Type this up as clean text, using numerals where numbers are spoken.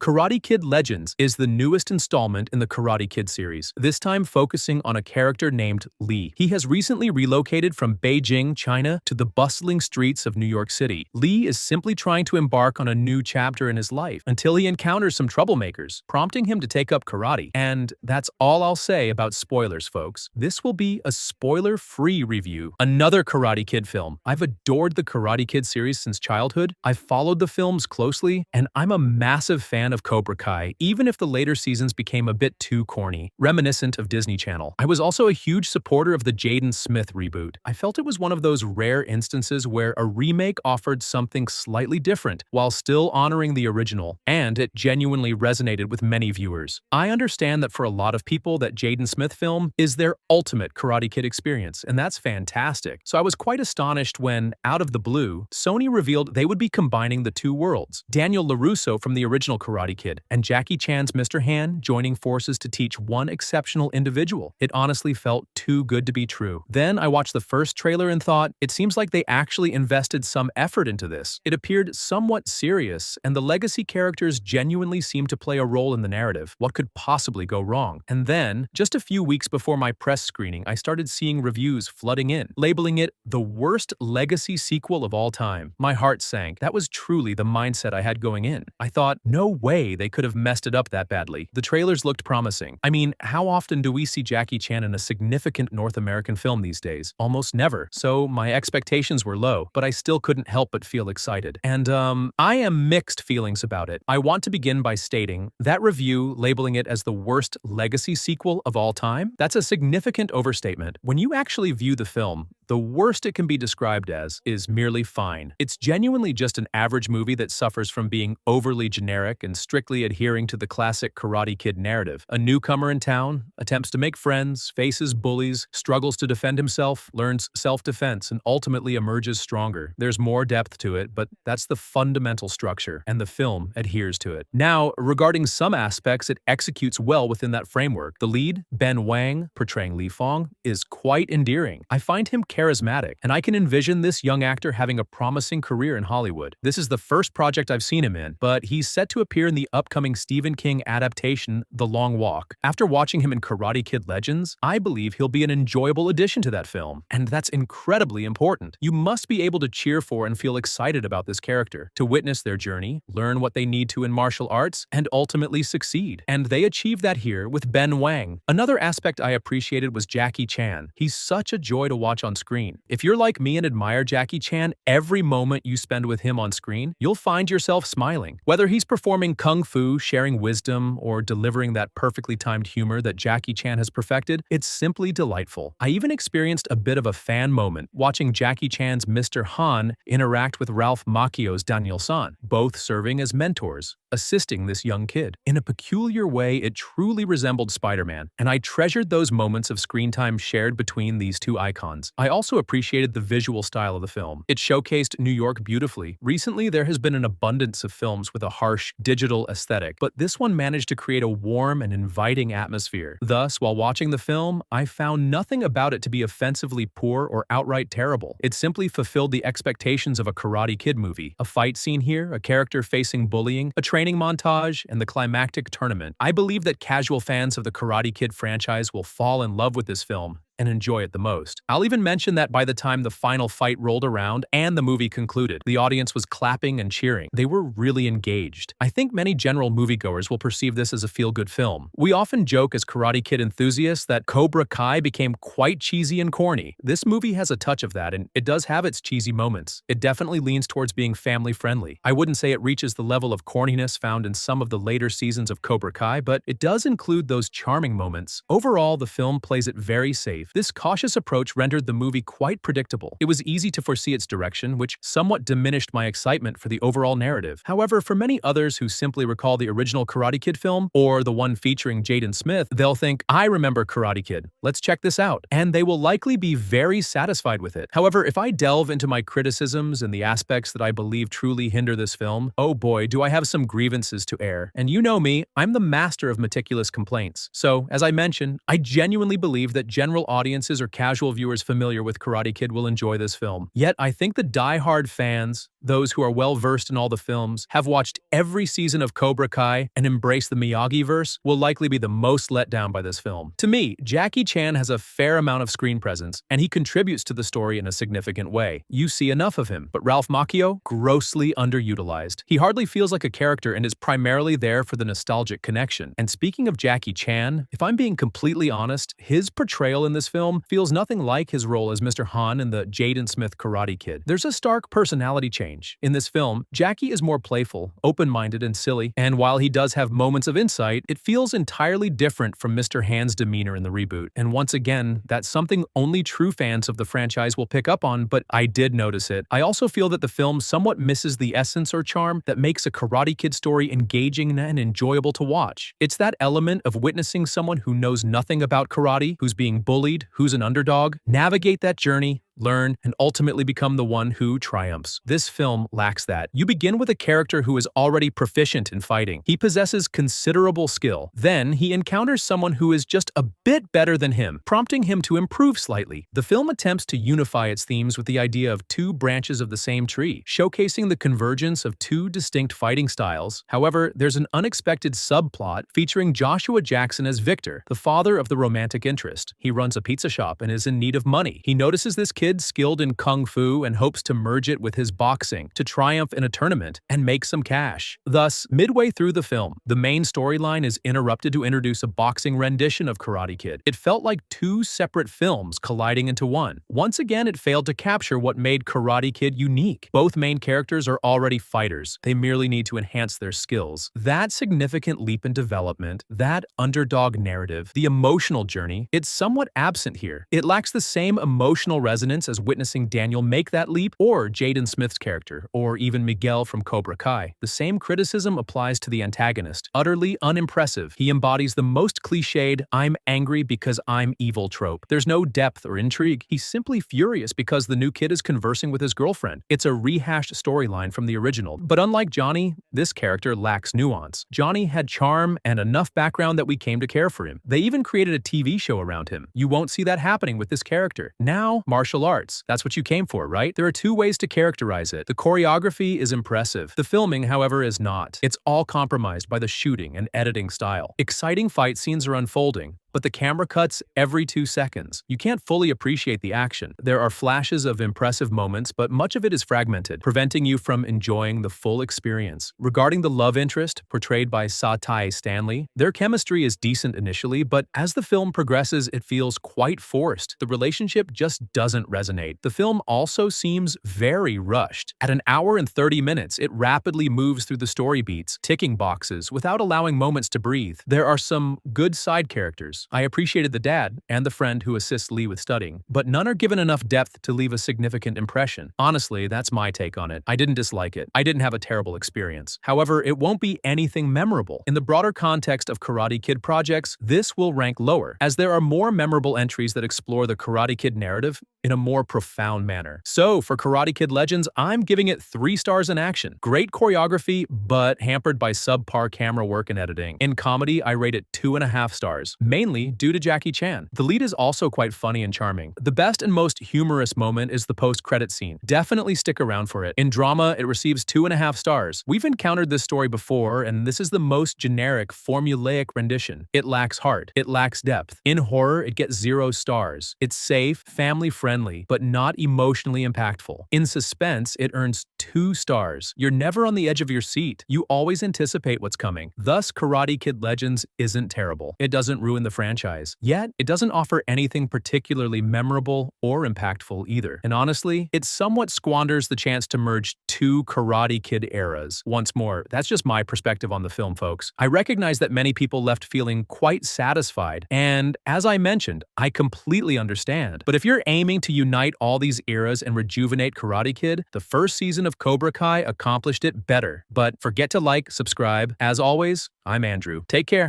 Karate Kid Legends is the newest installment in the Karate Kid series, this time focusing on a character named Lee. He has recently relocated from Beijing, China, to the bustling streets of New York City. Lee is simply trying to embark on a new chapter in his life until he encounters some troublemakers, prompting him to take up karate. And that's all I'll say about spoilers, folks. This will be a spoiler-free review. Another Karate Kid film. I've adored the Karate Kid series since childhood. I've followed the films closely, and I'm a massive fan of Cobra Kai, even if the later seasons became a bit too corny, reminiscent of Disney Channel. I was also a huge supporter of the Jaden Smith reboot. I felt it was one of those rare instances where a remake offered something slightly different while still honoring the original, and it genuinely resonated with many viewers. I understand that for a lot of people that Jaden Smith film is their ultimate Karate Kid experience, and that's fantastic. So I was quite astonished when, out of the blue, Sony revealed they would be combining the two worlds. Daniel LaRusso from the original Karate Kid and Jackie Chan's Mr. Han joining forces to teach one exceptional individual. It honestly felt too good to be true. Then I watched the first trailer and thought, it seems like they actually invested some effort into this. It appeared somewhat serious, and the legacy characters genuinely seemed to play a role in the narrative. What could possibly go wrong? And then, just a few weeks before my press screening, I started seeing reviews flooding in, labeling it the worst legacy sequel of all time. My heart sank. That was truly the mindset I had going in. I thought, no way they could have messed it up that badly. The trailers looked promising. I mean, how often do we see Jackie Chan in a significant North American film these days? Almost never. So my expectations were low, but I still couldn't help but feel excited. And I am mixed feelings about it. I want to begin by stating that review labeling it as the worst legacy sequel of all time, that's a significant overstatement. When you actually view the film, the worst it can be described as is merely fine. It's genuinely just an average movie that suffers from being overly generic and strictly adhering to the classic Karate Kid narrative. A newcomer in town, attempts to make friends, faces bullies, struggles to defend himself, learns self-defense, and ultimately emerges stronger. There's more depth to it, but that's the fundamental structure, and the film adheres to it. Now, regarding some aspects, it executes well within that framework. The lead, Ben Wang, portraying Li Fong, is quite endearing. I find him charismatic, and I can envision this young actor having a promising career in Hollywood. This is the first project I've seen him in, but he's set to appear in the upcoming Stephen King adaptation, The Long Walk. After watching him in Karate Kid Legends, I believe he'll be an enjoyable addition to that film, and that's incredibly important. You must be able to cheer for and feel excited about this character, to witness their journey, learn what they need to in martial arts, and ultimately succeed. And they achieve that here with Ben Wang. Another aspect I appreciated was Jackie Chan. He's such a joy to watch on screen. If you're like me and admire Jackie Chan, every moment you spend with him on screen, you'll find yourself smiling. Whether he's performing kung fu, sharing wisdom, or delivering that perfectly timed humor that Jackie Chan has perfected, it's simply delightful. I even experienced a bit of a fan moment watching Jackie Chan's Mr. Han interact with Ralph Macchio's Daniel San, both serving as mentors, assisting this young kid. In a peculiar way, it truly resembled Spider-Man, and I treasured those moments of screen time shared between these two icons. I also appreciated the visual style of the film. It showcased New York beautifully. Recently, there has been an abundance of films with a harsh, digital aesthetic, but this one managed to create a warm and inviting atmosphere. Thus, while watching the film, I found nothing about it to be offensively poor or outright terrible. It simply fulfilled the expectations of a Karate Kid movie. A fight scene here, a character facing bullying, a training montage, and the climactic tournament. I believe that casual fans of the Karate Kid franchise will fall in love with this film and enjoy it the most. I'll even mention that by the time the final fight rolled around and the movie concluded, the audience was clapping and cheering. They were really engaged. I think many general moviegoers will perceive this as a feel-good film. We often joke as Karate Kid enthusiasts that Cobra Kai became quite cheesy and corny. This movie has a touch of that, and it does have its cheesy moments. It definitely leans towards being family-friendly. I wouldn't say it reaches the level of corniness found in some of the later seasons of Cobra Kai, but it does include those charming moments. Overall, the film plays it very safe. This cautious approach rendered the movie quite predictable. It was easy to foresee its direction, which somewhat diminished my excitement for the overall narrative. However, for many others who simply recall the original Karate Kid film, or the one featuring Jaden Smith, they'll think, I remember Karate Kid. Let's check this out. And they will likely be very satisfied with it. However, if I delve into my criticisms and the aspects that I believe truly hinder this film, oh boy, do I have some grievances to air. And you know me, I'm the master of meticulous complaints. So, as I mentioned, I genuinely believe that general audiences audiences or casual viewers familiar with Karate Kid will enjoy this film. Yet, I think the die-hard fans, those who are well-versed in all the films, have watched every season of Cobra Kai and embraced the Miyagi-verse, will likely be the most let down by this film. To me, Jackie Chan has a fair amount of screen presence, and he contributes to the story in a significant way. You see enough of him, but Ralph Macchio, grossly underutilized. He hardly feels like a character and is primarily there for the nostalgic connection. And speaking of Jackie Chan, if I'm being completely honest, his portrayal in this film feels nothing like his role as Mr. Han in the Jaden Smith Karate Kid. There's a stark personality change. In this film, Jackie is more playful, open-minded, and silly, and while he does have moments of insight, it feels entirely different from Mr. Han's demeanor in the reboot. And once again, that's something only true fans of the franchise will pick up on, but I did notice it. I also feel that the film somewhat misses the essence or charm that makes a Karate Kid story engaging and enjoyable to watch. It's that element of witnessing someone who knows nothing about karate, who's being bullied, who's an underdog, navigate that journey, learn, and ultimately become the one who triumphs. This film lacks that. You begin with a character who is already proficient in fighting. He possesses considerable skill. Then, he encounters someone who is just a bit better than him, prompting him to improve slightly. The film attempts to unify its themes with the idea of two branches of the same tree, showcasing the convergence of two distinct fighting styles. However, there's an unexpected subplot featuring Joshua Jackson as Victor, the father of the romantic interest. He runs a pizza shop and is in need of money. He notices this kid skilled in kung fu and hopes to merge it with his boxing to triumph in a tournament and make some cash. Thus, midway through the film, the main storyline is interrupted to introduce a boxing rendition of Karate Kid. It felt like two separate films colliding into one. Once again, it failed to capture what made Karate Kid unique. Both main characters are already fighters. They merely need to enhance their skills. That significant leap in development, that underdog narrative, the emotional journey, it's somewhat absent here. It lacks the same emotional resonance as witnessing Daniel make that leap, or Jaden Smith's character, or even Miguel from Cobra Kai. The same criticism applies to the antagonist. Utterly unimpressive, he embodies the most cliched "I'm angry because I'm evil" trope. There's no depth or intrigue. He's simply furious because the new kid is conversing with his girlfriend. It's a rehashed storyline from the original, but unlike Johnny, this character lacks nuance. Johnny had charm and enough background that we came to care for him. They even created a TV show around him. You won't see that happening with this character. Now, martial arts. That's what you came for, right? There are two ways to characterize it. The choreography is impressive. The filming, however, is not. It's all compromised by the shooting and editing style. Exciting fight scenes are unfolding, but the camera cuts every 2 seconds. You can't fully appreciate the action. There are flashes of impressive moments, but much of it is fragmented, preventing you from enjoying the full experience. Regarding the love interest, portrayed by Sa-Tai Stanley, their chemistry is decent initially, but as the film progresses, it feels quite forced. The relationship just doesn't resonate. The film also seems very rushed. At an hour and 30 minutes, it rapidly moves through the story beats, ticking boxes, without allowing moments to breathe. There are some good side characters. I appreciated the dad and the friend who assists Lee with studying, but none are given enough depth to leave a significant impression. Honestly, that's my take on it. I didn't dislike it. I didn't have a terrible experience. However, it won't be anything memorable. In the broader context of Karate Kid projects, this will rank lower, as there are more memorable entries that explore the Karate Kid narrative in a more profound manner. So, for Karate Kid Legends, I'm giving it 3 stars in action. Great choreography, but hampered by subpar camera work and editing. In comedy, I rate it 2.5 stars, mainly due to Jackie Chan. The lead is also quite funny and charming. The best and most humorous moment is the post-credit scene. Definitely stick around for it. In drama, it receives 2.5 stars. We've encountered this story before, and this is the most generic, formulaic rendition. It lacks heart. It lacks depth. In horror, it gets 0 stars. It's safe, family-friendly, but not emotionally impactful. In suspense, it earns 2 stars. You're never on the edge of your seat. You always anticipate what's coming. Thus, Karate Kid Legends isn't terrible. It doesn't ruin the franchise. Yet, it doesn't offer anything particularly memorable or impactful either. And honestly, it somewhat squanders the chance to merge 2 Karate Kid eras. Once more, that's just my perspective on the film, folks. I recognize that many people left feeling quite satisfied, and as I mentioned, I completely understand. But if you're aiming to unite all these eras and rejuvenate Karate Kid, the first season of Cobra Kai accomplished it better. But forget to like, subscribe. As always, I'm Andrew. Take care.